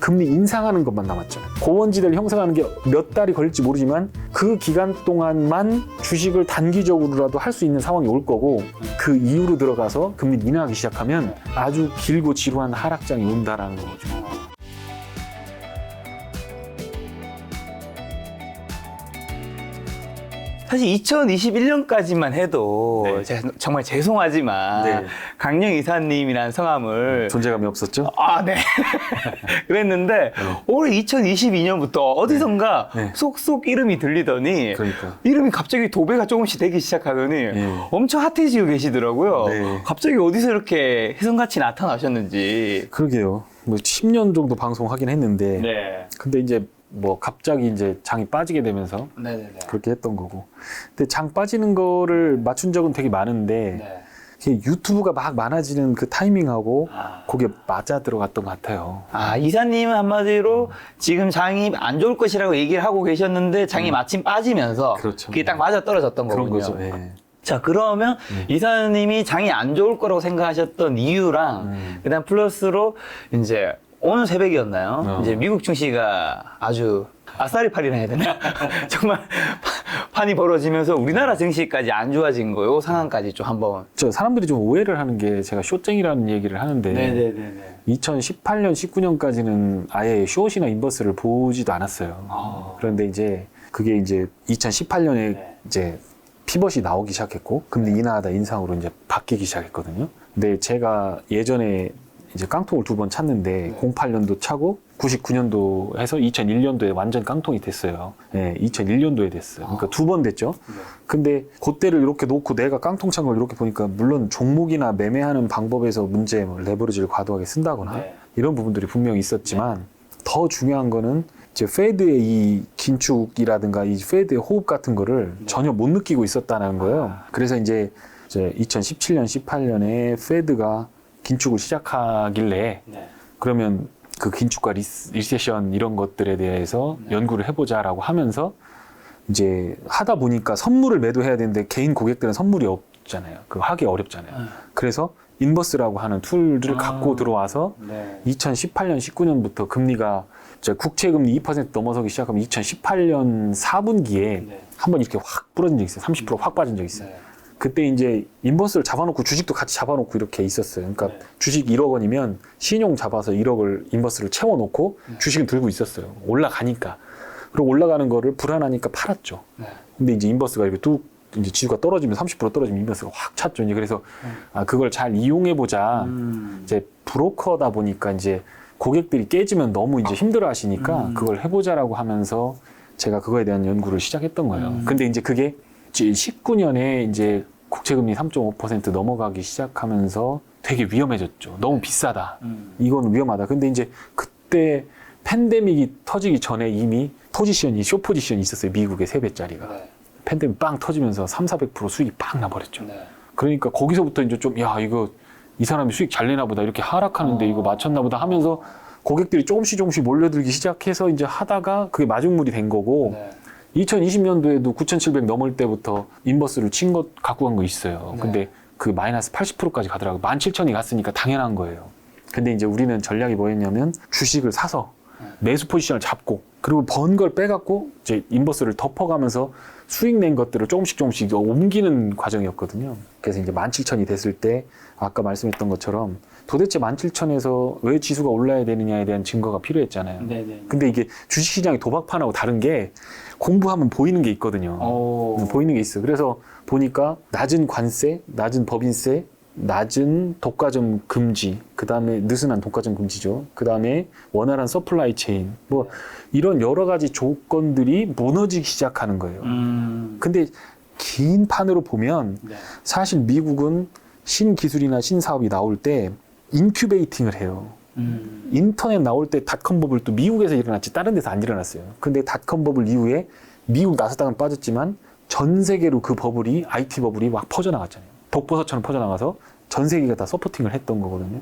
금리 인상하는 것만 남았잖아요. 고원지대를 형성하는 게 몇 달이 걸릴지 모르지만 그 기간 동안만 주식을 단기적으로라도 할 수 있는 상황이 올 거고, 그 이후로 들어가서 금리 인하하기 시작하면 아주 길고 지루한 하락장이 온다라는 거죠. 사실 2021년까지만 해도 네. 제가 정말 죄송하지만 네. 강령 이사님이라는 성함을 존재감이 없었죠? 네. 그랬는데 올해 2022년부터 어디선가 네. 쏙쏙 이름이 들리더니 그러니까. 이름이 갑자기 도배가 조금씩 되기 시작하더니 엄청 핫해지고 계시더라고요. 네. 갑자기 어디서 이렇게 혜성같이 나타나셨는지. 그러게요. 뭐 10년 정도 방송하긴 했는데, 네. 근데 이제 뭐 갑자기 이제 장이 빠지게 되면서 네네네. 그렇게 했던 거고. 근데 장 빠지는 거를 맞춘 적은 되게 많은데, 네. 이게 유튜브가 막 많아지는 그 타이밍하고 아. 그게 맞아 들어갔던 것 같아요. 이사님은 한마디로 지금 장이 안 좋을 것이라고 얘기를 하고 계셨는데 장이 마침 빠지면서 그렇죠. 그게 딱 맞아 떨어졌던 그런 거군요. 거죠. 예. 자, 그러면 이사님이 장이 안 좋을 거라고 생각하셨던 이유랑 그다음 플러스로 이제 오늘 새벽이었나요? 이제 미국 증시가 아주 아싸리팔이라 해야 되나? 정말 판이 벌어지면서 우리나라 증시까지 안 좋아진 거요 상황까지 좀 한번. 저 사람들이 좀 오해를 하는 게, 제가 숏쟁이라는 얘기를 하는데, 네네네네. 2018년, 19년까지는 아예 숏이나 인버스를 보지도 않았어요. 그런데 이제 그게 이제 2018년에 이제 피벗이 나오기 시작했고, 금리 인하하다 인상으로 이제 바뀌기 시작했거든요. 근데 제가 예전에 이제 깡통을 2번 찼는데, 08년도 차고 99년도 해서 2001년도에 완전 깡통이 됐어요. 네, 2001년도에 됐어요. 그러니까 2번 됐죠. 근데 그때를 이렇게 놓고 내가 깡통 찬 걸 이렇게 보니까, 물론 종목이나 매매하는 방법에서 문제, 뭐 레버리지를 과도하게 쓴다거나 이런 부분들이 분명히 있었지만, 더 중요한 거는 이제 페드의 이 긴축이라든가 이 페드의 호흡 같은 거를 전혀 못 느끼고 있었다는 거예요. 그래서 이제 2017년, 18년에 페드가 긴축을 시작하길래, 그러면 그 긴축과 리세션 이런 것들에 대해서 연구를 해보자라고 하면서 이제 하다 보니까 선물을 매도해야 되는데 개인 고객들은 선물이 없잖아요. 그 하기 어렵잖아요. 그래서 인버스라고 하는 툴을 갖고 들어와서 2018년, 19년부터 금리가 국채금리 2% 넘어서기 시작하면 2018년 4분기에 한번 이렇게 확 부러진 적이 있어요. 30% 확 빠진 적이 있어요. 그때 이제 인버스를 잡아놓고 주식도 같이 잡아놓고 이렇게 있었어요. 그러니까 주식 1억 원이면 신용 잡아서 1억을 인버스를 채워놓고 주식은 들고 있었어요. 올라가니까. 그리고 올라가는 거를 불안하니까 팔았죠. 근데 이제 인버스가 이렇게 뚝, 이제 지수가 떨어지면 30% 떨어지면 인버스가 확 찼죠. 이제 그래서 그걸 잘 이용해보자. 이제 브로커다 보니까 이제 고객들이 깨지면 너무 이제 힘들어 하시니까 그걸 해보자라고 하면서 제가 그거에 대한 연구를 시작했던 거예요. 근데 이제 그게 19년에 이제 국채금리 3.5% 넘어가기 시작하면서 되게 위험해졌죠. 너무 비싸다. 이건 위험하다. 근데 이제 그때 팬데믹이 터지기 전에 이미 숏 포지션이 있었어요. 미국의 3배짜리가. 팬데믹 빵 터지면서 300~400% 수익이 빵 나버렸죠. 그러니까 거기서부터 이제 좀, 이거 이 사람이 수익 잘 내나 보다. 이렇게 하락하는데 이거 맞췄나 보다 하면서 고객들이 조금씩 몰려들기 시작해서 이제 하다가 그게 마중물이 된 거고, 2020년도에도 9,700 넘을 때부터 인버스를 갖고 간 거 있어요. 근데 그 마이너스 80%까지 가더라고요. 17,000이 갔으니까 당연한 거예요. 근데 이제 우리는 전략이 뭐였냐면, 주식을 사서 매수 포지션을 잡고, 그리고 번 걸 빼갖고 이제 인버스를 덮어가면서 수익 낸 것들을 조금씩 옮기는 과정이었거든요. 그래서 이제 17,000이 됐을 때 아까 말씀했던 것처럼 도대체 17,000에서 왜 지수가 올라야 되느냐에 대한 증거가 필요했잖아요. 근데 이게 주식시장의 도박판하고 다른 게, 공부하면 보이는 게 있거든요. 보이는 게 있어요. 그래서 보니까 낮은 관세, 낮은 법인세, 낮은 독과점 금지, 그 다음에 느슨한 독과점 금지죠. 그 다음에 원활한 서플라이 체인, 뭐 이런 여러 가지 조건들이 무너지기 시작하는 거예요. 근데 긴 판으로 보면 사실 미국은 신기술이나 신사업이 나올 때 인큐베이팅을 해요. 인터넷 나올 때 닷컴 버블도 미국에서 일어났지 다른 데서 안 일어났어요. 근데 닷컴 버블 이후에 미국 나스닥은 빠졌지만 전 세계로 그 버블이, IT 버블이 막 퍼져나갔잖아요. 독버섯처럼 퍼져나가서 전 세계가 다 서포팅을 했던 거거든요.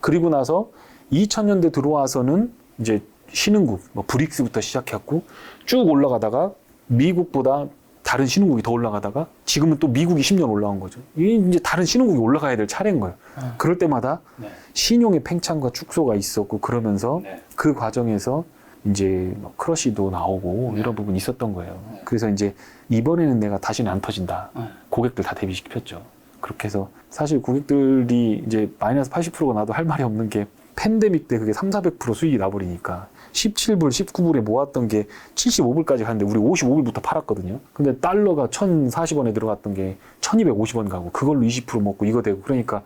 그리고 나서 2000년대 들어와서는 이제 신흥국, 브릭스부터 시작했고 쭉 올라가다가 미국보다 다른 신흥국이 더 올라가다가 지금은 또 미국이 10년 올라온 거죠. 이게 이제 다른 신흥국이 올라가야 될 차례인 거예요. 그럴 때마다 네. 신용의 팽창과 축소가 있었고 그러면서 네. 그 과정에서 이제 뭐 크러쉬도 나오고 이런 부분이 있었던 거예요. 그래서 이제 이번에는 내가 다시는 안 터진다. 고객들 다 대비시켰죠. 그렇게 해서 사실 고객들이 이제 마이너스 80%가 나도 할 말이 없는 게 팬데믹 때 그게 300~400% 수익이 나버리니까 17불, 19불에 모았던 게 75불까지 갔는데 우리 55불부터 팔았거든요. 근데 달러가 1,040원에 들어갔던 게 1,250원 가고 그걸로 20% 먹고 이거 되고 그러니까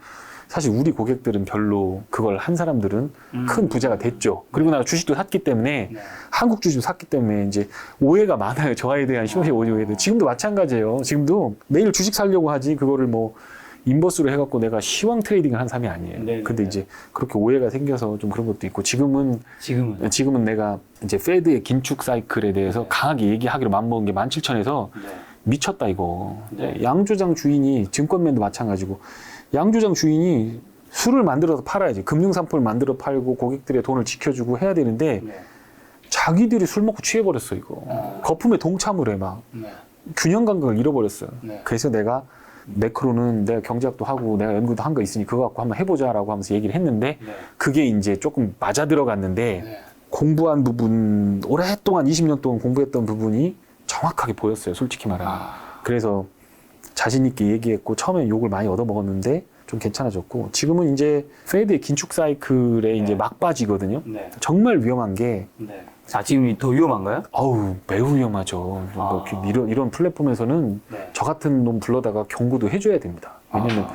사실 우리 고객들은 별로 그걸 한 사람들은 큰 부자가 됐죠. 그리고 내가 주식도 샀기 때문에 한국 주식도 샀기 때문에 이제 오해가 많아요. 저에 대한 시옷의 오해들. 지금도 마찬가지예요. 지금도 내일 주식 사려고 하지 그거를 뭐 인버스로 해갖고 내가 시황 트레이딩을 한 사람이 아니에요. 네네. 근데 이제 그렇게 오해가 생겨서 좀 그런 것도 있고 지금은 내가 이제 페드의 긴축 사이클에 대해서 강하게 얘기하기로 맘먹은 게 17,000에서 미쳤다 이거. 양조장 주인이 증권맨도 마찬가지고 양조장 주인이 술을 만들어서 팔아야지. 금융상품을 만들어 팔고 고객들의 돈을 지켜주고 해야 되는데 자기들이 술 먹고 취해버렸어 이거. 거품에 동참을 해 막. 균형 감각을 잃어버렸어요. 그래서 내가 매크로는 내가 경제학도 하고 내가 연구도 한 거 있으니 그거 갖고 한번 해보자라고 하면서 얘기를 했는데 그게 이제 조금 맞아 들어갔는데 공부한 부분 오랫동안 20년 동안 공부했던 부분이 정확하게 보였어요. 솔직히 말하면. 그래서 자신 있게 얘기했고 처음에 욕을 많이 얻어먹었는데 좀 괜찮아졌고 지금은 이제 페드의 긴축 사이클에 이제 막바지거든요. 정말 위험한 게 지금 더 위험한가요? 어우 매우 위험하죠. 뭐 이런 플랫폼에서는 저 같은 놈 불러다가 경고도 해줘야 됩니다.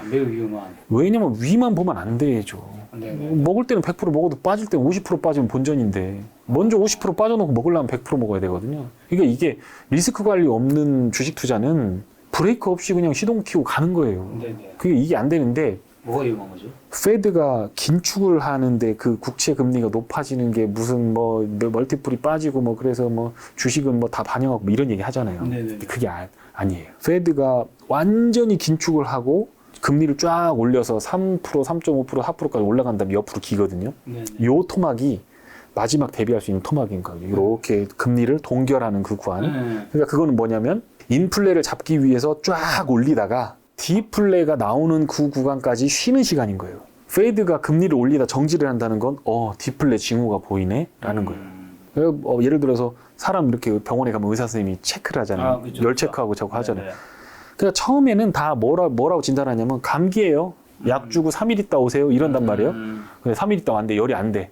매우 위험한. 왜냐면 위만 보면 안 되죠. 먹을 때는 100% 먹어도 빠질 때는 50% 빠지면 본전인데 먼저 50% 빠져놓고 먹으려면 100% 먹어야 되거든요. 그러니까 이게 리스크 관리 없는 주식 투자는 브레이크 없이 그냥 시동 키고 가는 거예요. 이게 안 되는데 뭐가 위험한 거죠? 페드가 긴축을 하는데 그 국채 금리가 높아지는 게 무슨 뭐 멀티플이 빠지고 뭐 그래서 뭐 주식은 뭐 다 반영하고 뭐 이런 얘기 하잖아요. 그게 아니에요. 페드가 완전히 긴축을 하고 금리를 쫙 올려서 3%, 3.5%, 4%까지 올라간 다음에 옆으로 기거든요. 요 토막이 마지막 대비할 수 있는 토막인 거예요. 이렇게 금리를 동결하는 그 구간. 그러니까 그거는 뭐냐면 인플레를 잡기 위해서 쫙 올리다가 디플레가 나오는 그 구간까지 쉬는 시간인 거예요. 페드가 금리를 올리다 정지를 한다는 건 디플레 징후가 보이네 라는 거예요. 예를 들어서 사람 이렇게 병원에 가면 의사 선생님이 체크를 하잖아요. 열 체크하고 저거 하잖아요. 그러니까 처음에는 다 뭐라고 진단하냐면 감기예요. 약 주고 3일 있다 오세요 이런단 말이에요. 근데 3일 있다 왔는데 열이 안 돼.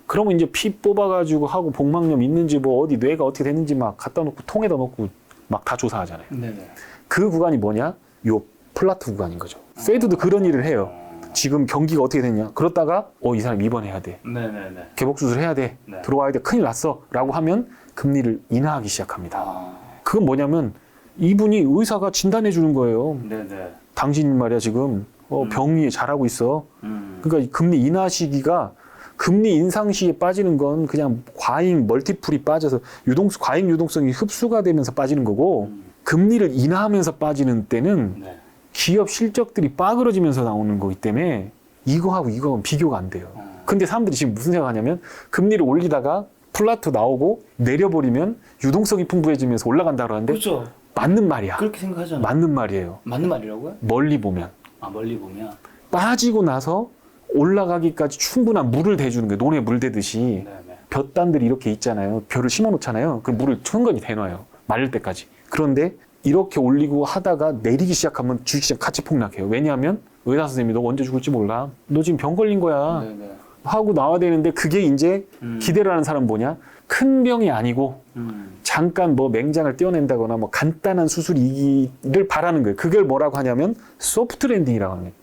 그러면 이제 피 뽑아가지고 하고 복막염 있는지 뭐 어디 뇌가 어떻게 됐는지 막 갖다 놓고 통에다 넣고 막 다 조사하잖아요. 그 구간이 뭐냐? 요 플라트 구간인 거죠. 페드도 그런 일을 해요. 지금 경기가 어떻게 됐냐? 그러다가 이 사람 입원해야 돼. 개복 수술 해야 돼. 들어와야 돼. 큰일 났어. 라고 하면 금리를 인하하기 시작합니다. 그건 뭐냐면 이분이 의사가 진단해 주는 거예요. 당신 말이야 지금 병이 잘하고 있어. 그러니까 이 금리 인하 시기가 금리 인상 시에 빠지는 건 그냥 과잉 멀티플이 빠져서 과잉 유동성이 흡수가 되면서 빠지는 거고 금리를 인하하면서 빠지는 때는 기업 실적들이 빠그러지면서 나오는 거기 때문에 이거하고는 비교가 안 돼요. 근데 사람들이 지금 무슨 생각하냐면 금리를 올리다가 플라트 나오고 내려버리면 유동성이 풍부해지면서 올라간다 그러는데 그렇죠. 맞는 말이야. 그렇게 생각하잖아요. 맞는 말이에요. 맞는 말이라고요? 멀리 보면. 멀리 보면. 빠지고 나서 올라가기까지 충분한 물을 대주는 거예요. 논에 물 대듯이. 볕단들이 이렇게 있잖아요. 벼를 심어 놓잖아요. 그 물을 충분히 대놔요. 마를 때까지. 그런데 이렇게 올리고 하다가 내리기 시작하면 주식시장 같이 폭락해요. 왜냐하면 의사 선생님이 너 언제 죽을지 몰라. 너 지금 병 걸린 거야. 하고 나와야 되는데 그게 이제 기대를 하는 사람 뭐냐? 큰 병이 아니고 잠깐 뭐 맹장을 떼어낸다거나 뭐 간단한 수술이기를 바라는 거예요. 그걸 뭐라고 하냐면 소프트 랜딩이라고 합니다.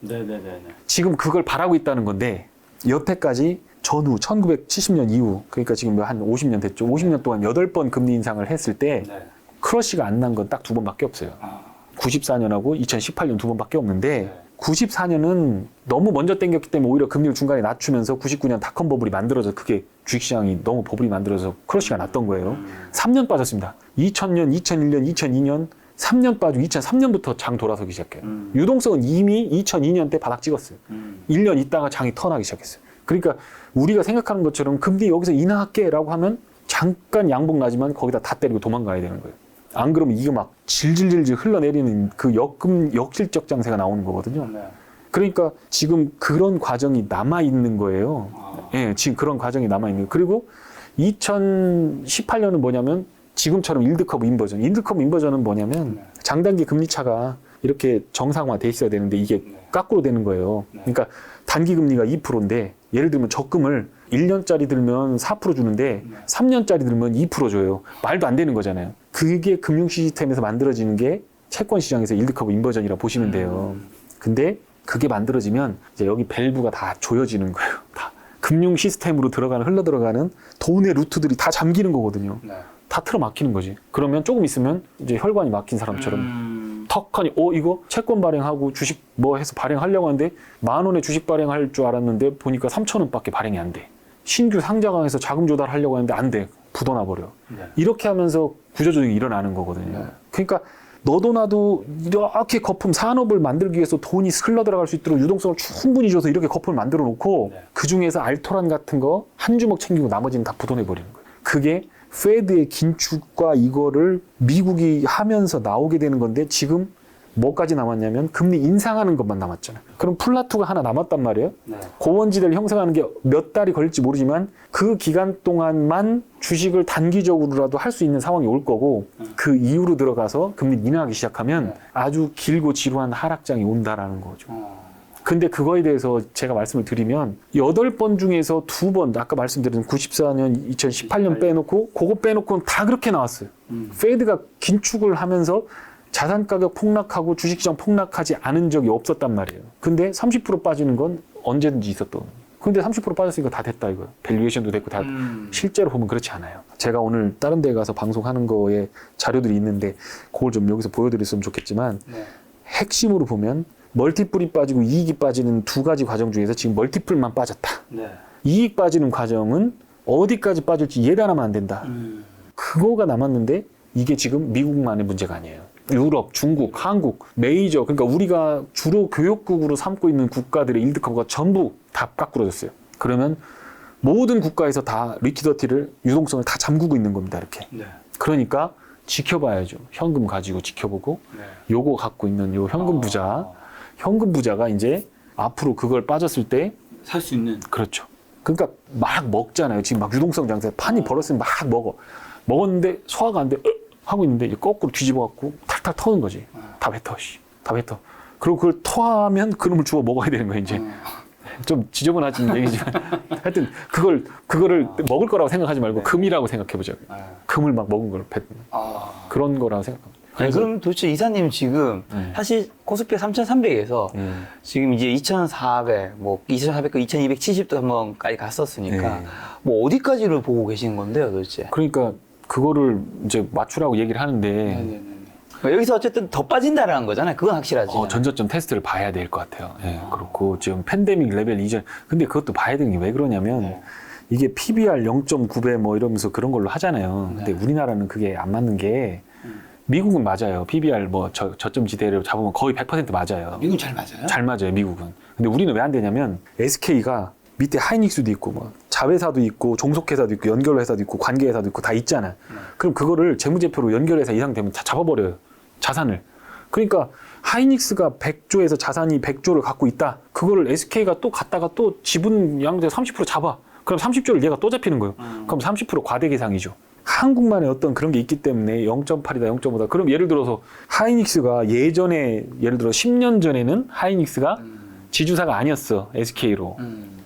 지금 그걸 바라고 있다는 건데 여태까지 전후 1970년 이후 그러니까 지금 한 50년 됐죠. 50년 동안 8번 금리 인상을 했을 때 크러쉬가 안 난 건 딱 2번밖에 없어요. 94년하고 2018년 2번밖에 없는데 94년은 너무 먼저 땡겼기 때문에 오히려 금리를 중간에 낮추면서 99년 닷컴 버블이 만들어져 그게 주식시장이 너무 버블이 만들어서 크러쉬가 났던 거예요. 3년 빠졌습니다. 2000년, 2001년, 2002년 3년 빠지고 2003년부터 장 돌아서기 시작해요. 유동성은 이미 2002년 때 바닥 찍었어요. 1년 있다가 장이 턴하기 시작했어요. 그러니까 우리가 생각하는 것처럼 금리 여기서 인하할게 라고 하면 잠깐 양봉 나지만 거기다 다 때리고 도망가야 되는 거예요. 안 그러면 이게 막 질질질질 흘러내리는 그 역실적 장세가 나오는 거거든요. 네. 그러니까 지금 그런 과정이 남아있는 거예요. 예, 지금 그런 과정이 남아있는 거예요. 그리고 2018년은 뭐냐면 지금처럼 일드커브 인버전. 일드커브 인버전은 뭐냐면 장단기 금리 차가 이렇게 정상화돼 있어야 되는데 이게 거꾸로 되는 거예요. 그러니까 단기 금리가 2%인데 예를 들면 적금을 1년짜리 들면 4% 주는데 3년짜리 들면 2% 줘요. 말도 안 되는 거잖아요. 그게 금융 시스템에서 만들어지는 게 채권 시장에서 일드커브 인버전이라고 보시면 돼요. 근데 그게 만들어지면 이제 여기 밸브가 다 조여지는 거예요. 다 금융 시스템으로 흘러 들어가는 돈의 루트들이 다 잠기는 거거든요. 다 틀어 막히는 거지. 그러면 조금 있으면 이제 혈관이 막힌 사람처럼 턱하니 이거 채권 발행하고 주식 뭐 해서 발행하려고 하는데 10,000원에 주식 발행할 줄 알았는데 보니까 3,000원밖에 발행이 안 돼. 신규 상장해서 자금 조달하려고 하는데 안 돼. 굳어나 버려. 이렇게 하면서 구조조정이 일어나는 거거든요. 그러니까 너도 나도 이렇게 거품 산업을 만들기 위해서 돈이 흘러 들어갈 수 있도록 유동성을 충분히 줘서 이렇게 거품을 만들어 놓고 그 중에서 알토란 같은 거 한 주먹 챙기고 나머지는 다 부도내 버리는 거예요. 그게 페드의 긴축과 이거를 미국이 하면서 나오게 되는 건데 지금 뭐까지 남았냐면 금리 인상하는 것만 남았잖아요. 그럼 플라투가 하나 남았단 말이에요. 고원지대를 형성하는 게 몇 달이 걸릴지 모르지만 그 기간 동안만 주식을 단기적으로라도 할 수 있는 상황이 올 거고 그 이후로 들어가서 금리 인하하기 시작하면 아주 길고 지루한 하락장이 온다라는 거죠. 근데 그거에 대해서 제가 말씀을 드리면 8번 중에서 2번 아까 말씀드린 94년, 2018년 빼놓고 그거 빼놓고는 다 그렇게 나왔어요. 페드가 긴축을 하면서 자산 가격 폭락하고 주식시장 폭락하지 않은 적이 없었단 말이에요. 근데 30% 빠지는 건 언제든지 있었던. 근데 30% 빠졌으니까 다 됐다 이거예요. 밸류에이션도 됐고 다 실제로 보면 그렇지 않아요. 제가 오늘 다른 데 가서 방송하는 거에 자료들이 있는데 그걸 좀 여기서 보여드렸으면 좋겠지만 핵심으로 보면 멀티플이 빠지고 이익이 빠지는 두 가지 과정 중에서 지금 멀티플만 빠졌다. 이익 빠지는 과정은 어디까지 빠질지 예단하면 안 된다. 그거가 남았는데 이게 지금 미국만의 문제가 아니에요. 유럽, 중국, 한국, 메이저, 그러니까 우리가 주로 교역국으로 삼고 있는 국가들의 일드커브가 전부 다 깎꾸러졌어요. 그러면 모든 국가에서 다 리퀴더티를, 유동성을 다 잠그고 있는 겁니다. 이렇게. 그러니까 지켜봐야죠. 현금 가지고 지켜보고 요거 갖고 있는 요 현금 부자가 이제 앞으로 그걸 빠졌을 때 살 수 있는. 그렇죠. 그러니까 막 먹잖아요. 지금 막 유동성 장세 판이 벌었으면 막 먹었는데 소화가 안 돼. 하고 있는데 이제 거꾸로 뒤집어 갖고 탈탈 터는 거지. 다 뱉어. 그리고 그걸 토하면 그놈을 주워 먹어야 되는 거야, 이제. 좀 지저분하진 얘기지만 하여튼 그거를 먹을 거라고 생각하지 말고 금이라고 생각해 보자고요. 금을 막 먹은 걸 그런 거라고 생각합니다. 아니, 그럼 도대체 이사님 지금 사실 코스피 3,300에서 지금 이제 2,400, 뭐 2,400과 2,270도 한번까지 갔었으니까 뭐 어디까지를 보고 계시는 건데요, 도대체? 그러니까 그거를 이제 맞추라고 얘기를 하는데 여기서 어쨌든 더 빠진다라는 거잖아요. 그건 확실하지. 전저점 테스트를 봐야 될 것 같아요. 그렇고 지금 팬데믹 레벨 이전. 근데 그것도 봐야 되는 게 왜 그러냐면 이게 PBR 0.9배 뭐 이러면서 그런 걸로 하잖아요. 근데 우리나라는 그게 안 맞는 게 미국은 맞아요. PBR 뭐 저점 지대를 잡으면 거의 100% 맞아요. 미국은 잘 맞아요? 잘 맞아요, 미국은. 근데 우리는 왜 안 되냐면 SK가 밑에 하이닉스도 있고 뭐 자회사도 있고 종속회사도 있고 연결회사도 있고 관계회사도 있고 다 있잖아요. 그럼 그거를 재무제표로 연결회사 이상 되면 다 잡아버려요. 자산을. 그러니까 하이닉스가 100조에서 자산이 100조를 갖고 있다. 그거를 SK가 또 갖다가 또 지분 양대 30% 잡아. 그럼 30조를 얘가 또 잡히는 거예요. 그럼 30% 과대계상이죠. 한국만의 어떤 그런 게 있기 때문에 0.8이다, 0.5다. 그럼 예를 들어서 하이닉스가 예전에 예를 들어 10년 전에는 하이닉스가 지주사가 아니었어. SK로.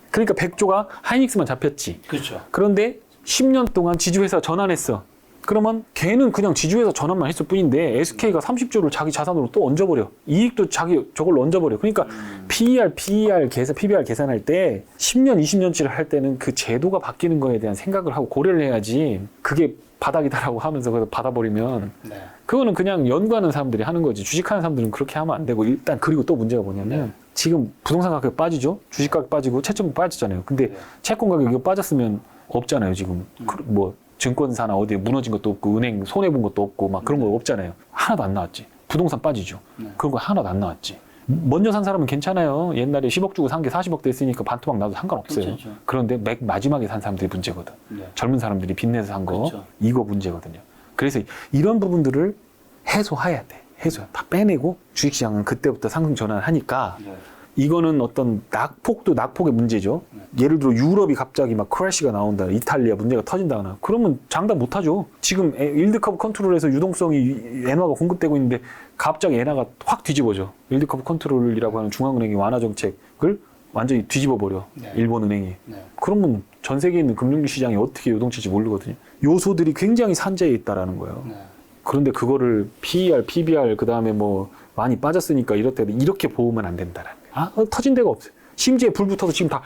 그러니까 100조가 하이닉스만 잡혔지. 그렇죠. 그런데 10년 동안 지주회사 전환했어. 그러면 걔는 그냥 지주회사 전환만 했을 뿐인데 SK가 30조를 자기 자산으로 또 얹어버려. 이익도 자기 저걸로 얹어버려. 그러니까 PBR 계산할 때 10년, 20년치를 할 때는 그 제도가 바뀌는 거에 대한 생각을 하고 고려를 해야지 그게 바닥이다라고 하면서 그걸 받아버리면 그거는 그냥 연구하는 사람들이 하는 거지. 주식하는 사람들은 그렇게 하면 안 되고 일단 그리고 또 문제가 뭐냐면 지금 부동산 가격이 빠지죠. 주식 가격 빠지고 채권 빠졌잖아요. 근데 채권 가격이 빠졌으면 없잖아요. 지금 뭐 증권사나 어디에 무너진 것도 없고 은행 손해본 것도 없고 막 그런 거 없잖아요. 하나도 안 나왔지. 부동산 빠지죠. 그런 거 하나도 안 나왔지. 먼저 산 사람은 괜찮아요. 옛날에 10억 주고 산 게 40억 됐으니까 반토막 나도 상관없어요. 그런데 마지막에 산 사람들이 문제거든. 젊은 사람들이 빚내서 산 거 이거 문제거든요. 그래서 이런 부분들을 해소해야 돼. 다 빼내고 주식시장은 그때부터 상승 전환하니까 이거는 어떤 낙폭도 낙폭의 문제죠. 예를 들어 유럽이 갑자기 막 크래시가 나온다, 이탈리아 문제가 터진다거나 그러면 장담 못하죠. 지금 일드커브 컨트롤에서 유동성이 엔화가 공급되고 있는데 갑자기 엔화가 확 뒤집어져. 일드커브 컨트롤이라고 하는 중앙은행의 완화 정책을 완전히 뒤집어 버려. 일본은행이. 그러면 전 세계에 있는 금융 시장이 어떻게 요동칠지 모르거든요. 요소들이 굉장히 산재에 있다라는 거예요. 그런데 그거를 PER, PBR 그다음에 뭐 많이 빠졌으니까 이렇게 보면 안 된다라는. 터진 데가 없어요. 심지어 불 붙어서 지금 다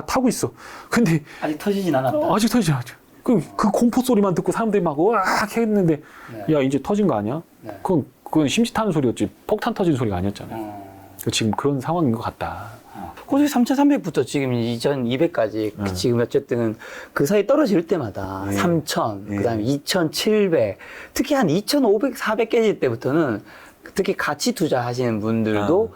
타고 있어. 근데 아직 터지진 않았다. 아직 터지지 않았죠. 그 공포 소리만 듣고 사람들이 막 으악 했는데 야 이제 터진 거 아니야? 그건 심지 타는 소리였지 폭탄 터진 소리가 아니었잖아요. 지금 그런 상황인 것 같다. 코스피 3,300부터 지금 2,200까지 지금 어쨌든 그 사이 떨어질 때마다 3,000, 그다음에 2,700, 특히 한 2,500, 400 깨질 때부터는 특히 가치 투자하시는 분들도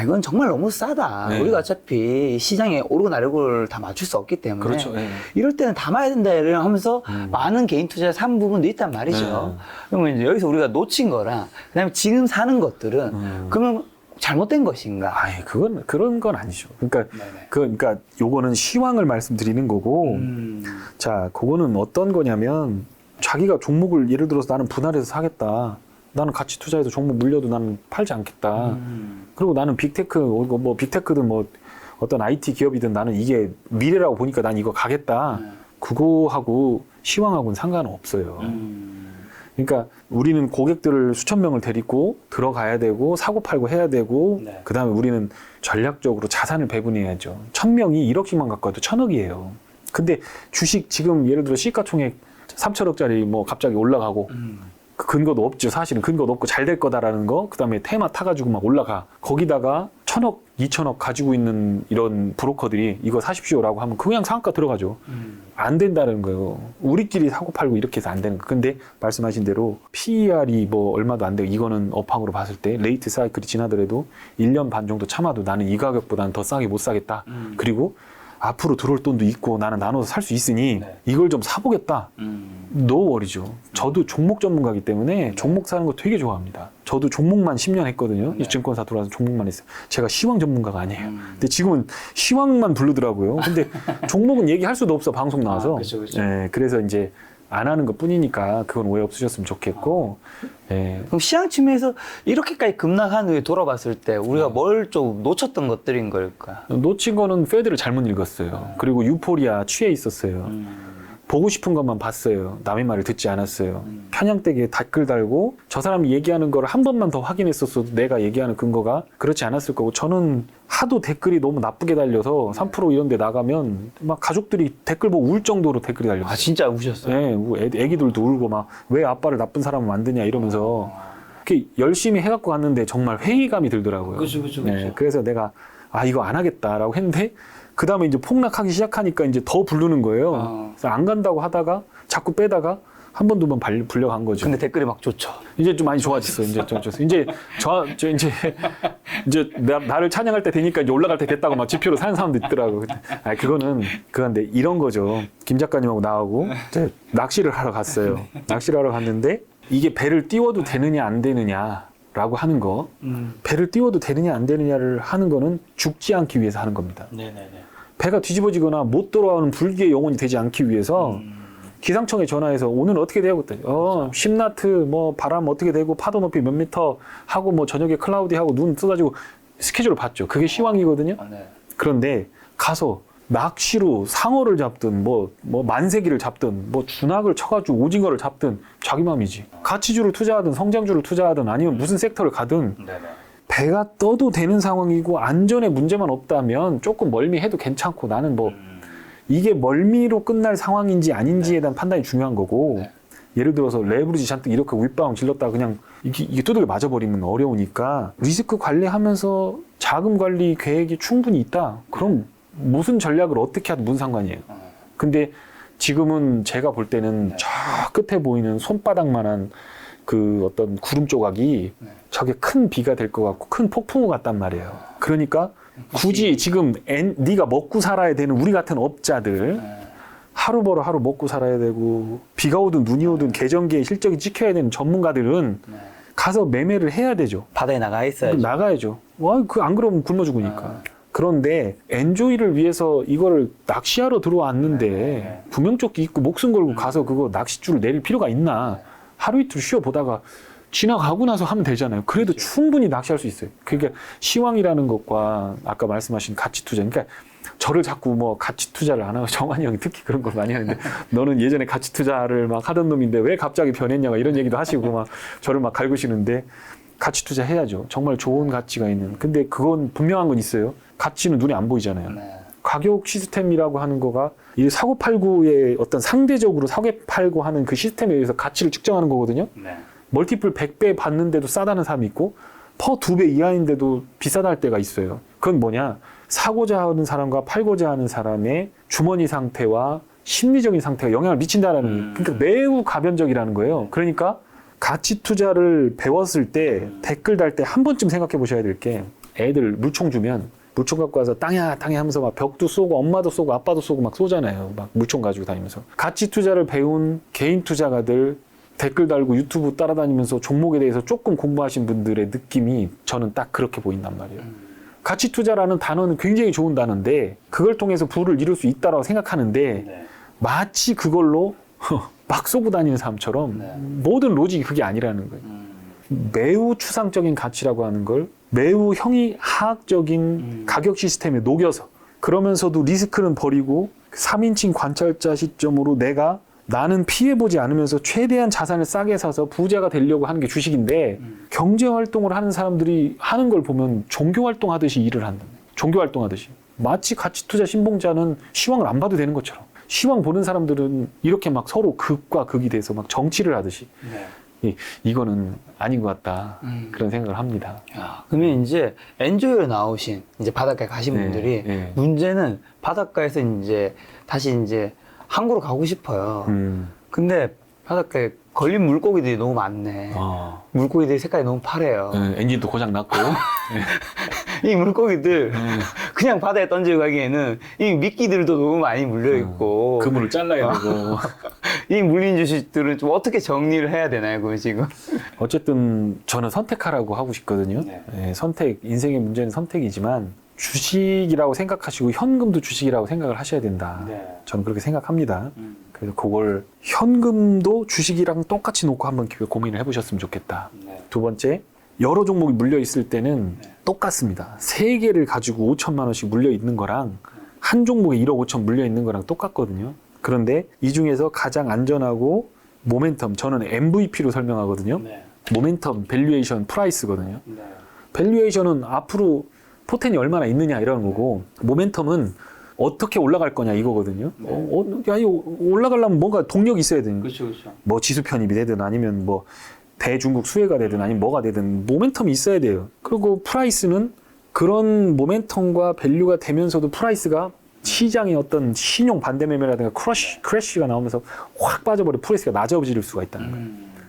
이건 정말 너무 싸다. 우리가 어차피 시장에 오르고 내리고를 다 맞출 수 없기 때문에 그렇죠. 이럴 때는 담아야 된다 이런 하면서 많은 개인 투자를 산 부분도 있단 말이죠. 그러면 이제 여기서 우리가 놓친 거랑 그다음에 지금 사는 것들은 그러면 잘못된 것인가? 그건 그런 건 아니죠. 그러니까 요거는 시황을 말씀드리는 거고, 자, 그거는 어떤 거냐면 자기가 종목을 예를 들어서 나는 분할해서 사겠다. 나는 가치 투자해서 종목 물려도 나는 팔지 않겠다. 그리고 나는 빅테크, 뭐 빅테크든 뭐 어떤 IT 기업이든 나는 이게 미래라고 보니까 난 이거 가겠다. 그거하고 시황하고는 상관은 없어요. 그러니까 우리는 고객들을 수천 명을 데리고 들어가야 되고 사고 팔고 해야 되고 그다음에 우리는 전략적으로 자산을 배분해야죠. 1,000명이 1억씩만 갖고 와도 1,000억이에요. 근데 주식 지금 예를 들어 시가총액 3천억짜리 뭐 갑자기 올라가고 그 근거도 없죠. 사실은 근거도 없고 잘 될 거다라는 거. 그다음에 테마 타가지고 막 올라가. 거기다가 1,000억, 2,000억 가지고 있는 이런 브로커들이 이거 사십시오라고 하면 그냥 상한가 들어가죠. 안 된다는 거예요. 우리끼리 사고 팔고 이렇게 해서 안 되는 거. 근데 말씀하신 대로 PER이 뭐 얼마도 안 되고 이거는 업황으로 봤을 때 레이트 사이클이 지나더라도 1년 반 정도 참아도 나는 이 가격보다는 더 싸게 못 사겠다. 그리고 앞으로 들어올 돈도 있고 나는 나눠서 살 수 있으니 이걸 좀 사보겠다. 노워리죠. 저도 종목 전문가이기 때문에 종목 사는 거 되게 좋아합니다. 저도 종목만 10년 했거든요. 이 증권사 들어와서 종목만 했어요. 제가 시황 전문가가 아니에요. 근데 지금은 시황만 부르더라고요. 근데 종목은 얘기할 수도 없어, 방송 나와서. 그렇죠. 네, 그래서 이제 안 하는 것 뿐이니까 그건 오해 없으셨으면 좋겠고. 네. 그럼 시장 측면에서 이렇게까지 급락한 후에 돌아봤을 때 우리가 뭘 좀 놓쳤던 것들인 걸까? 놓친 거는 패드를 잘못 읽었어요. 그리고 유포리아 취해 있었어요. 보고 싶은 것만 봤어요. 남의 말을 듣지 않았어요. 편향되게 댓글 달고 저 사람이 얘기하는 걸 한 번만 더 확인했었어도 내가 얘기하는 근거가 그렇지 않았을 거고 저는 하도 댓글이 너무 나쁘게 달려서 3% 이런 데 나가면 막 가족들이 댓글 보고 울 정도로 댓글이 달렸어요. 진짜 우셨어요? 네, 애기들도 울고 막 왜 아빠를 나쁜 사람을 만드냐 이러면서 이렇게 열심히 해갖고 갔는데 정말 회의감이 들더라고요. 그렇죠. 네, 그래서 내가 이거 안 하겠다라고 했는데 그 다음에 이제 폭락하기 시작하니까 이제 더 부르는 거예요. 그래서 안 간다고 하다가 자꾸 빼다가 한 번, 두 번 불려간 거죠. 근데 댓글이 막 좋죠. 이제 좀 많이 좋아졌어요. 이제 나를 찬양할 때 되니까 이제 올라갈 때 됐다고 막 지표로 사는 사람도 있더라고. 그런데 이런 거죠. 김 작가님하고 나하고 이제 낚시를 하러 갔어요. 낚시를 하러 갔는데 이게 배를 띄워도 되느냐 안 되느냐라고 하는 거. 배를 띄워도 되느냐 안 되느냐를 하는 거는 죽지 않기 위해서 하는 겁니다. 배가 뒤집어지거나 못 돌아오는 불기의 영혼이 되지 않기 위해서 기상청에 전화해서 오늘 어떻게 되고 그랬더니 10나트 뭐 바람 어떻게 되고 파도 높이 몇 미터 하고 뭐 저녁에 클라우디하고 눈 쏟아지고 스케줄을 봤죠. 그게 시황이거든요. 그런데 가서 낚시로 상어를 잡든 뭐 만세기를 잡든 뭐 준학을 쳐가지고 오징어를 잡든 자기 맘이지. 가치주를 투자하든 성장주를 투자하든 아니면 무슨 섹터를 가든 배가 떠도 되는 상황이고 안전에 문제만 없다면 조금 멀미해도 괜찮고 나는 뭐 이게 멀미로 끝날 상황인지 아닌지에 대한 판단이 중요한 거고 예를 들어서 레버리지 잔뜩 이렇게 윗바움 질렀다가 그냥 이게 두들겨 맞아버리면 어려우니까 리스크 관리하면서 자금 관리 계획이 충분히 있다. 그럼 무슨 전략을 어떻게 하든 무슨 상관이에요. 근데 지금은 제가 볼 때는 저 끝에 보이는 손바닥만한 그 어떤 구름 조각이 저게 큰 비가 될 것 같고 큰 폭풍우 같단 말이에요. 그러니까 굳이 지금 네가 먹고 살아야 되는 우리 같은 업자들하고 하루 벌어 하루 먹고 살아야 되고 비가 오든 눈이 오든 계정기에 실적이 찍혀야 되는 전문가들은 네. 가서 매매를 해야 되죠. 바다에 나가 있어야죠. 나가야죠. 와, 안 그러면 굶어 죽으니까. 그런데 엔조이를 위해서 이거를 낚시하러 들어왔는데 구명조끼 입고 목숨 걸고 가서 그거 낚싯줄을 내릴 필요가 있나? 하루 이틀 쉬어 보다가 지나가고 나서 하면 되잖아요. 그래도 충분히 낚시할 수 있어요. 그러니까 시황이라는 것과 아까 말씀하신 가치 투자. 그러니까 저를 자꾸 뭐 가치 투자를 안 하고 정환이 형이 특히 그런 걸 많이 하는데 너는 예전에 가치 투자를 막 하던 놈인데 왜 갑자기 변했냐가 이런 얘기도 하시고 막 저를 막 갈구시는데 가치 투자 해야죠. 정말 좋은 가치가 있는. 근데 그건 분명한 건 있어요. 가치는 눈에 안 보이잖아요. 가격 시스템이라고 하는 거가 이 사고팔고의 어떤 상대적으로 사고팔고 하는 그 시스템에 의해서 가치를 측정하는 거거든요. 멀티플 100배 받는데도 싸다는 사람이 있고 퍼 2배 이하인데도 비싸다 할 때가 있어요. 그건 뭐냐? 사고자 하는 사람과 팔고자 하는 사람의 주머니 상태와 심리적인 상태가 영향을 미친다라는 그러니까 매우 가변적이라는 거예요. 그러니까 가치 투자를 배웠을 때 댓글 달 때 한 번쯤 생각해 보셔야 될 게 애들 물총 주면 물총 갖고 와서 땅야 하면서 막 벽도 쏘고 엄마도 쏘고 아빠도 쏘고 막 쏘잖아요. 막 물총 가지고 다니면서. 가치 투자를 배운 개인 투자가들 댓글 달고 유튜브 따라다니면서 종목에 대해서 조금 공부하신 분들의 느낌이 저는 딱 그렇게 보인단 말이에요. 가치 투자라는 단어는 굉장히 좋은 단어인데 그걸 통해서 부를 이룰 수 있다고 생각하는데 마치 그걸로 막 쏘고 다니는 사람처럼 모든 로직이 그게 아니라는 거예요. 매우 추상적인 가치라고 하는 걸 매우 형이하학적인 가격 시스템에 녹여서 그러면서도 리스크는 버리고 3인칭 관찰자 시점으로 나는 피해보지 않으면서 최대한 자산을 싸게 사서 부자가 되려고 하는 게 주식인데 경제활동을 하는 사람들이 하는 걸 보면 종교활동 하듯이 일을 한다. 종교활동 하듯이. 마치 가치투자 신봉자는 시황을 안 봐도 되는 것처럼. 시황 보는 사람들은 이렇게 막 서로 극과 극이 돼서 막 정치를 하듯이. 이거는 아닌 것 같다. 그런 생각을 합니다. 그러면 이제 엔조이로 나오신 이제 바닷가에 가신 분들이 문제는 바닷가에서 이제 다시 이제 항구로 가고 싶어요. 근데 바닷가에 걸린 물고기들이 너무 많네. 물고기들이 색깔이 너무 파래요. 엔진도 고장 났고. 이 물고기들 그냥 바다에 던지고 가기에는 이 미끼들도 너무 많이 물려있고 그물을 잘라야 되고. 이 물린 주식들은 좀 어떻게 정리를 해야 되나요, 그거 지금? 어쨌든 저는 선택하라고 하고 싶거든요. 선택, 인생의 문제는 선택이지만 주식이라고 생각하시고 현금도 주식이라고 생각을 하셔야 된다. 저는 그렇게 생각합니다. 그래서 그걸 현금도 주식이랑 똑같이 놓고 한번 고민을 해보셨으면 좋겠다. 두 번째, 여러 종목이 물려 있을 때는 똑같습니다. 3개를 가지고 5천만 원씩 물려 있는 거랑 한 종목에 1억 5천 물려 있는 거랑 똑같거든요. 그런데 이 중에서 가장 안전하고 모멘텀, 저는 MVP로 설명하거든요. 모멘텀, 밸류에이션, 프라이스거든요. 밸류에이션은 앞으로 포텐이 얼마나 있느냐 이런 거고 모멘텀은 어떻게 올라갈 거냐 이거거든요. 이거 올라가려면 뭔가 동력이 있어야 되는 거죠. 그렇죠. 뭐 지수 편입이 되든 아니면 뭐 대중국 수혜가 되든 아니면 뭐가 되든 모멘텀이 있어야 돼요. 그리고 프라이스는 그런 모멘텀과 밸류가 되면서도 프라이스가 시장의 어떤 신용 반대매매라든가 크래쉬가 나오면서 확 빠져버려 프라이스가 낮아질 수가 있다는 거예요.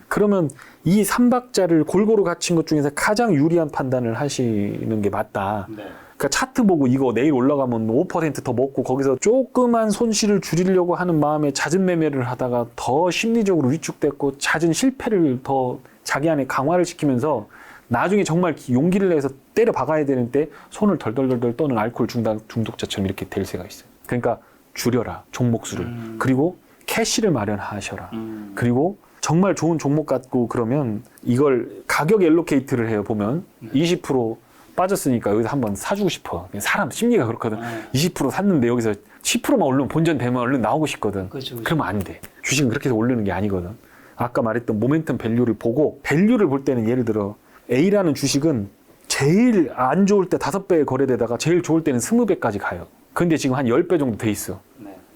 그러면 이 3박자를 골고루 갖춘 것 중에서 가장 유리한 판단을 하시는 게 맞다. 그러니까 차트 보고 이거 내일 올라가면 5% 더 먹고 거기서 조그만 손실을 줄이려고 하는 마음에 잦은 매매를 하다가 더 심리적으로 위축됐고 잦은 실패를 더 자기 안에 강화를 시키면서 나중에 정말 용기를 내서 때려 박아야 되는 때 손을 덜덜덜 떠는 알코올 중독자처럼 이렇게 될 수가 있어요. 그러니까 줄여라, 종목수를. 그리고 캐시를 마련하셔라. 그리고 정말 좋은 종목 같고 그러면 이걸 가격 엘로케이트를 해요. 보면 20% 빠졌으니까 여기서 한번 사주고 싶어. 사람 심리가 그렇거든. 20% 샀는데 여기서 10%만 오르면 본전 되면 얼른 나오고 싶거든. 그러면 안 돼. 주식은 그렇게 해서 오르는 게 아니거든. 아까 말했던 모멘텀 밸류를 보고 밸류를 볼 때는 예를 들어 A라는 주식은 제일 안 좋을 때 5배에 거래되다가 제일 좋을 때는 20배까지 가요. 근데 지금 한 10배 정도 돼 있어.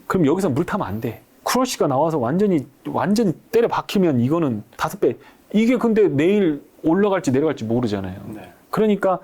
그럼 여기서 물 타면 안 돼. 크러쉬가 나와서 완전히 때려 박히면 이거는 5배. 이게 근데 내일 올라갈지 내려갈지 모르잖아요. 그러니까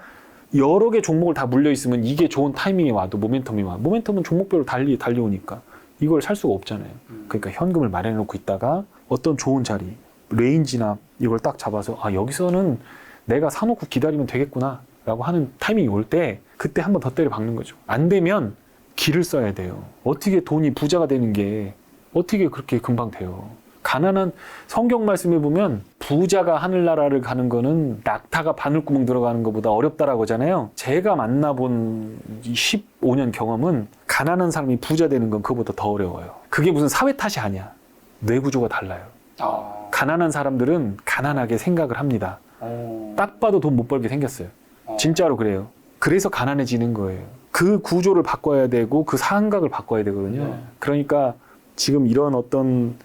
여러 개 종목을 다 물려 있으면 이게 좋은 타이밍에 와도 모멘텀이 와. 모멘텀은 종목별로 달려오니까 이걸 살 수가 없잖아요. 그러니까 현금을 마련해 놓고 있다가 어떤 좋은 자리, 레인지나 이걸 딱 잡아서 여기서는 내가 사놓고 기다리면 되겠구나 라고 하는 타이밍이 올 때 그때 한번 더 때려 박는 거죠. 안 되면 길을 써야 돼요. 어떻게 돈이 부자가 되는 게 어떻게 그렇게 금방 돼요? 가난한 성경 말씀에 보면 부자가 하늘나라를 가는 거는 낙타가 바늘구멍 들어가는 것보다 어렵다라고 하잖아요. 제가 만나본 15년 경험은 가난한 사람이 부자 되는 건 그거보다 더 어려워요. 그게 무슨 사회 탓이 아니야. 뇌 구조가 달라요. 가난한 사람들은 가난하게 생각을 합니다. 딱 봐도 돈 못 벌게 생겼어요. 진짜로 그래요. 그래서 가난해지는 거예요. 그 구조를 바꿔야 되고 그 상각을 바꿔야 되거든요. 그러니까 지금 이런 어떤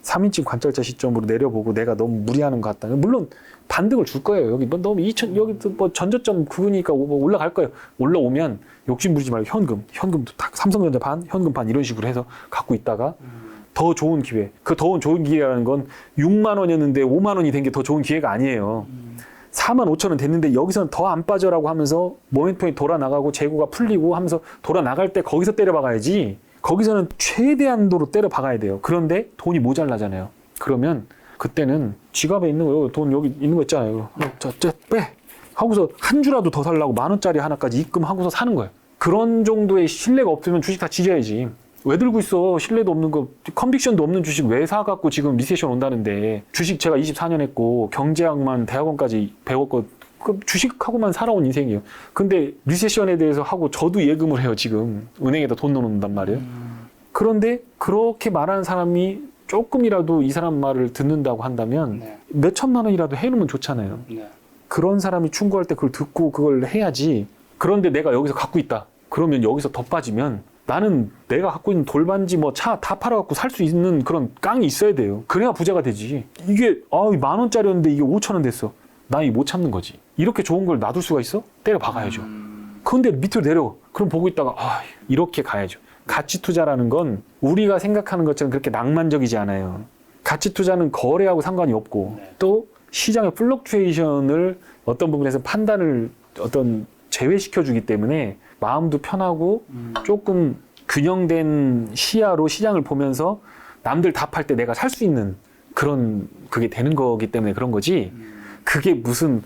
3인칭 관찰자 시점으로 내려보고 내가 너무 무리하는 것 같다. 물론 반등을 줄 거예요. 여기 뭐 너무 여기 뭐 전저점 그거니까 올라갈 거예요. 올라오면 욕심 부리지 말고 현금도 딱 삼성전자 반, 현금 반 이런 식으로 해서 갖고 있다가 더 좋은 기회. 그 더 좋은 기회라는 건 6만 원이었는데 5만 원이 된 게 더 좋은 기회가 아니에요. 4만 5천 원 됐는데 여기서는 더 안 빠져라고 하면서 모멘텀이 돌아 나가고 재고가 풀리고 하면서 돌아 나갈 때 거기서 때려 박아야지. 거기서는 최대한도로 때려 박아야 돼요. 그런데 돈이 모자라잖아요. 그러면 그때는 지갑에 있는 거, 돈 여기 있는 거 있잖아요. 빼! 하고서 한 주라도 더 살라고 10,000원짜리 하나까지 입금하고서 사는 거예요. 그런 정도의 신뢰가 없으면 주식 다 지져야지. 왜 들고 있어? 신뢰도 없는 거, 컨빅션도 없는 주식 왜 사갖고 지금 리세션 온다는데. 주식 제가 24년 했고 경제학만 대학원까지 배웠고 그 주식하고만 살아온 인생이에요. 근데 리세션에 대해서 하고 저도 예금을 해요. 지금 은행에다 돈 넣어놓는단 말이에요. 그런데 그렇게 말하는 사람이 조금이라도 이 사람 말을 듣는다고 한다면 몇 천만 원이라도 해놓으면 좋잖아요. 그런 사람이 충고할 때 그걸 듣고 그걸 해야지. 그런데 내가 여기서 갖고 있다. 그러면 여기서 더 빠지면 나는 내가 갖고 있는 돌반지 뭐 차 다 팔아갖고 살 수 있는 그런 깡이 있어야 돼요. 그래야 부자가 되지. 이게 10,000원짜리였는데 이게 5,000원 됐어. 나 이 못 참는 거지. 이렇게 좋은 걸 놔둘 수가 있어? 때려 박아야죠. 그런데 밑으로 내려. 그럼 보고 있다가 이렇게 가야죠. 가치 투자라는 건 우리가 생각하는 것처럼 그렇게 낭만적이지 않아요. 가치 투자는 거래하고 상관이 없고 또 시장의 플럭추에이션을 어떤 부분에서 판단을 어떤 제외시켜 주기 때문에 마음도 편하고 조금 균형된 시야로 시장을 보면서 남들 다 팔 때 내가 살 수 있는 그런 그게 되는 거기 때문에 그런 거지. 그게 무슨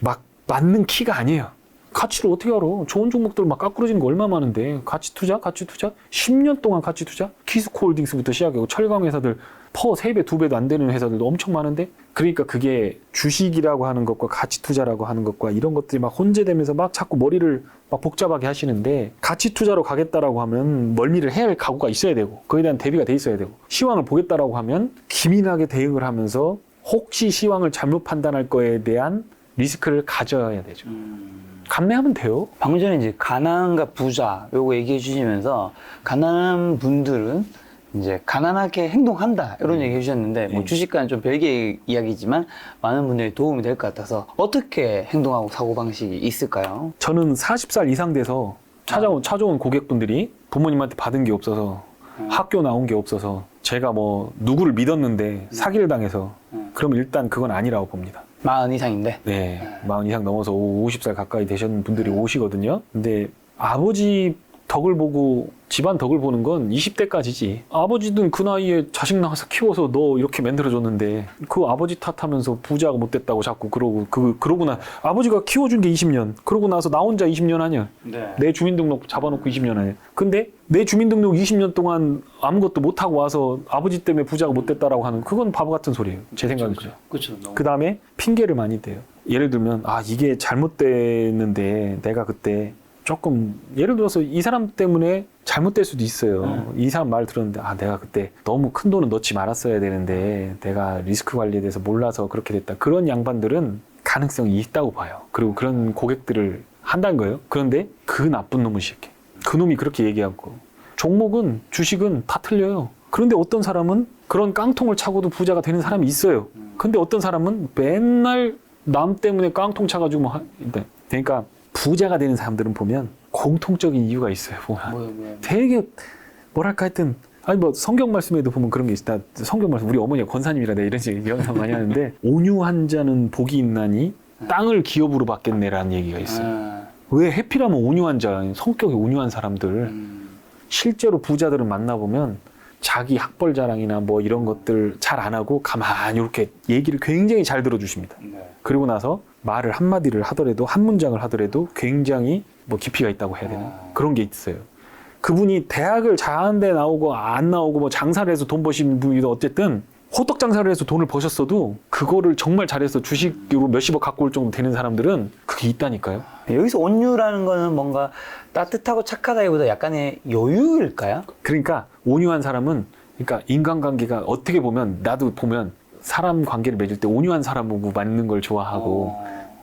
막 맞는 키가 아니에요. 가치를 어떻게 알아? 좋은 종목들 막 깎으러지는 거 얼마 많은데. 가치 투자? 10년 동안 가치 투자? 키스코 홀딩스부터 시작하고 철강 회사들 퍼 3배, 2배도 안 되는 회사들도 엄청 많은데. 그러니까 그게 주식이라고 하는 것과 가치 투자라고 하는 것과 이런 것들이 막 혼재되면서 막 자꾸 머리를 막 복잡하게 하시는데, 가치 투자로 가겠다라고 하면 멀미를 해야 할 각오가 있어야 되고 거기에 대한 대비가 돼 있어야 되고, 시황을 보겠다라고 하면 기민하게 대응을 하면서 혹시 시황을 잘못 판단할 거에 대한 리스크를 가져야 되죠. 감내하면 돼요. 방금 전에 이제 가난과 부자 요거 얘기해 주시면서 가난한 분들은 이제 가난하게 행동한다 이런 얘기 해주셨는데 뭐 주식과는 좀 별개의 이야기지만 많은 분들이 도움이 될 것 같아서 어떻게 행동하고 사고방식이 있을까요? 저는 40살 이상 돼서 찾아온 고객분들이 부모님한테 받은 게 없어서 학교 나온 게 없어서 제가 뭐 누구를 믿었는데 사기를 당해서 그러면 일단 그건 아니라고 봅니다. 40 이상인데? 네, 40 이상 넘어서 50살 가까이 되신 분들이 오시거든요. 근데 아버지 덕을 보고 집안 덕을 보는 건 20대까지지. 아버지는 그 나이에 자식 낳아서 키워서 너 이렇게 만들어줬는데 그 아버지 탓하면서 부자가 못 됐다고 자꾸 그러고 나 아버지가 키워준 게 20년. 그러고 나서 나 혼자 20년 하냐. 네. 내 주민등록 잡아놓고 20년 하냐. 근데 내 주민등록 20년 동안 아무것도 못하고 와서 아버지 때문에 부자가 못 됐다라고 하는, 그건 바보 같은 소리예요. 제 생각은. 그렇죠. 그 다음에 핑계를 많이 대요. 예를 들면 이게 잘못됐는데 내가 그때 조금, 예를 들어서 이 사람 때문에 잘못될 수도 있어요. 이 사람 말 들었는데 내가 그때 너무 큰 돈은 넣지 말았어야 되는데 내가 리스크 관리에 대해서 몰라서 그렇게 됐다. 그런 양반들은 가능성이 있다고 봐요. 그리고 그런 고객들을 한다는 거예요. 그런데 그 나쁜 놈은 시작해. 그 놈이 그렇게 얘기하고. 종목은, 주식은 다 틀려요. 그런데 어떤 사람은 그런 깡통을 차고도 부자가 되는 사람이 있어요. 근데 어떤 사람은 맨날 남 때문에 깡통 차가지고 그러니까 부자가 되는 사람들은 보면 공통적인 이유가 있어요. 보면 되게 뭐랄까 하여튼 뭐 성경 말씀에도 보면 그런 게 있다. 성경 말씀, 우리 어머니가 권사님이라 내가 이런 식의 명상 많이 하는데 온유한 자는 복이 있나니 땅을 기업으로 받겠네라는 얘기가 있어요. 왜 해피라면 온유한 자, 성격이 온유한 사람들. 실제로 부자들을 만나보면 자기 학벌 자랑이나 뭐 이런 것들 잘 안 하고 가만히 이렇게 얘기를 굉장히 잘 들어주십니다. 그리고 나서 말을 한마디를 하더라도, 한 문장을 하더라도 굉장히 뭐 깊이가 있다고 해야 되나? 그런 게 있어요. 그분이 대학을 잘하는데 나오고 안 나오고 뭐 장사를 해서 돈 버신 분이든 어쨌든 호떡 장사를 해서 돈을 버셨어도 그거를 정말 잘해서 주식으로 몇십억 갖고 올 정도 되는 사람들은 그게 있다니까요. 여기서 온유라는 거는 뭔가 따뜻하고 착하다기보다 약간의 여유일까요? 그러니까 온유한 사람은 그러니까 인간관계가 어떻게 보면 나도 보면 사람 관계를 맺을 때 온유한 사람하고 맞는 걸 좋아하고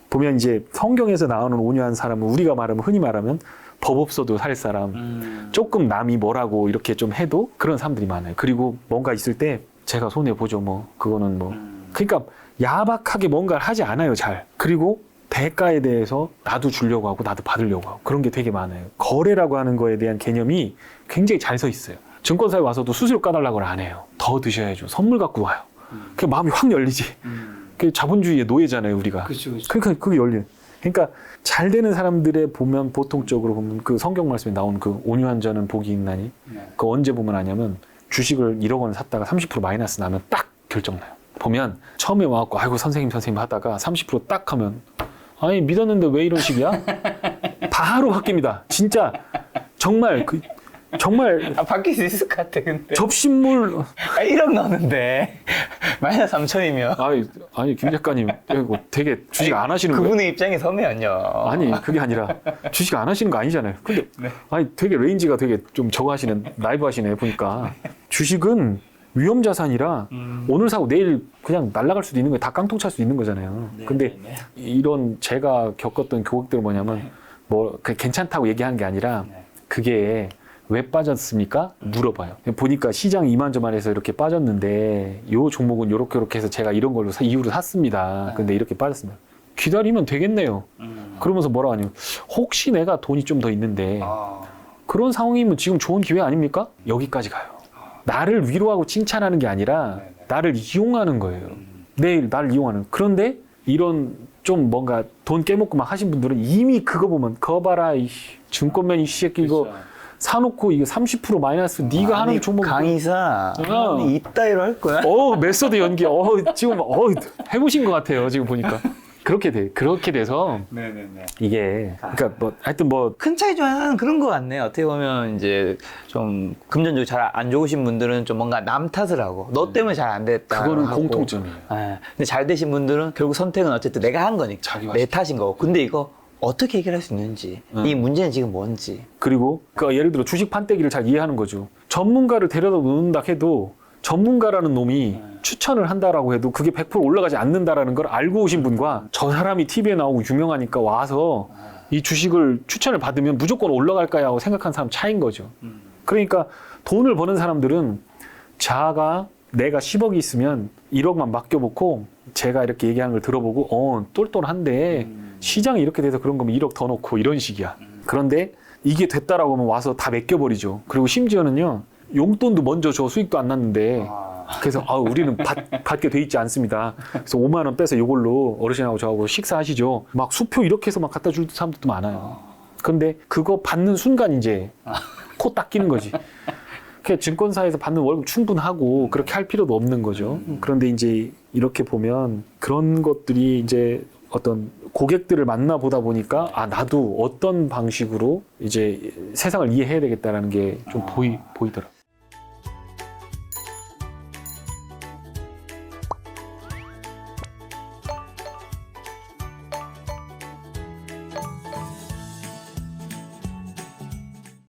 보면 이제 성경에서 나오는 온유한 사람은 우리가 말하면 흔히 말하면 법 없어도 살 사람 조금 남이 뭐라고 이렇게 좀 해도 그런 사람들이 많아요. 그리고 뭔가 있을 때 제가 손해 보죠 뭐 그거는 뭐 그러니까 야박하게 뭔가를 하지 않아요 잘. 그리고 대가에 대해서 나도 주려고 하고 나도 받으려고 하고 그런 게 되게 많아요. 거래라고 하는 거에 대한 개념이 굉장히 잘 서 있어요. 증권사에 와서도 수수료 까달라고는 안 해요. 더 드셔야죠. 선물 갖고 와요. 그 마음이 확 열리지. 그 자본주의의 노예잖아요 우리가. 그러니까 그게 열려. 그러니까 잘 되는 사람들의 보면 보통적으로 보면 그 성경 말씀에 나온 그 온유한 자는 복이 있나니 그 언제 보면 아냐면 주식을 1억 원 샀다가 30% 마이너스 나면 딱 결정나요. 보면 처음에 와갖고 아이고 선생님 하다가 30% 딱 하면 아니 믿었는데 왜 이런 식이야? 바로 바뀝니다. 진짜 정말 정말 바뀔 수 있을 것 같아 근데 접신물 1억 넣었는데 마이너스 3천이면 아니 김 작가님 이거 되게 주식 안 하시는 거예요? 그분의 입장에 서면요. 아니 그게 아니라 주식 안 하시는 거 아니잖아요. 근데 네. 아니 되게 레인지가 되게 좀 저거 하시는 라이브 하시네 보니까 주식은 위험 자산이라 오늘 사고 내일 그냥 날아갈 수도 있는 거예요. 다 깡통 찰 수 있는 거잖아요. 근데 이런 제가 겪었던 교육들은 뭐냐면 뭐 괜찮다고 얘기하는 게 아니라 그게 왜 빠졌습니까? 물어봐요. 보니까 시장이 이만저만해서 이렇게 빠졌는데 요 종목은 요렇게 해서 제가 이런 걸로 이유로 샀습니다. 근데 이렇게 빠졌습니다. 기다리면 되겠네요. 그러면서 뭐라 하냐면 혹시 내가 돈이 좀 더 있는데 그런 상황이면 지금 좋은 기회 아닙니까? 여기까지 가요. 나를 위로하고 칭찬하는 게 아니라 나를 이용하는 거예요. 내일 나를 이용하는. 그런데 이런 좀 뭔가 돈 깨먹고 막 하신 분들은 이미 그거 보면 그거 봐라 이 증권맨 이 새끼 이거 사놓고 이거 30% 마이너스 네가 하는 종목 강의사 이따위로 할 거야? 메소드 연기 지금 해보신 것 같아요 지금 보니까 그렇게 돼서 네네네. 이게 그러니까 뭐 하여튼 뭐 큰 차이 좀 하는 그런 것 같네요. 어떻게 보면 이제 좀 금전적으로 잘 안 좋으신 분들은 좀 뭔가 남 탓을 하고 너 때문에 잘 안 됐다. 그거는 하고. 공통점이에요. 네. 근데 잘 되신 분들은 결국 선택은 어쨌든 내가 한 거니까 자기가 내 탓인 거고. 근데 이거 어떻게 해결할 수 있는지 이 문제는 지금 뭔지. 그리고 그 예를 들어 주식 판때기를 잘 이해하는 거죠. 전문가를 데려다 놓는다 해도 전문가라는 놈이 추천을 한다라고 해도 그게 100% 올라가지 않는다라는 걸 알고 오신 분과 저 사람이 TV에 나오고 유명하니까 와서 이 주식을 추천을 받으면 무조건 올라갈까요 하고 생각한 사람 차이인 거죠. 그러니까 돈을 버는 사람들은 자아가 내가 10억이 있으면 1억만 맡겨놓고 제가 이렇게 얘기하는 걸 들어보고 똘똘한데 시장이 이렇게 돼서 그런 거면 1억 더 넣고 이런 식이야. 그런데 이게 됐다라고 하면 와서 다 맡겨버리죠. 그리고 심지어는요. 용돈도 먼저 줘 수익도 안 났는데 그래서 우리는 받게 돼 있지 않습니다. 그래서 5만 원 빼서 이걸로 어르신하고 저하고 식사하시죠. 막 수표 이렇게 해서 막 갖다 줄 사람들도 많아요. 그런데 그거 받는 순간 이제 코 딱 끼는 거지. 그러니까 증권사에서 받는 월급 충분하고 그렇게 할 필요도 없는 거죠. 그런데 이제 이렇게 보면 그런 것들이 이제 어떤 고객들을 만나보다 보니까 나도 어떤 방식으로 이제 세상을 이해해야 되겠다라는 게 좀 보이더라고요.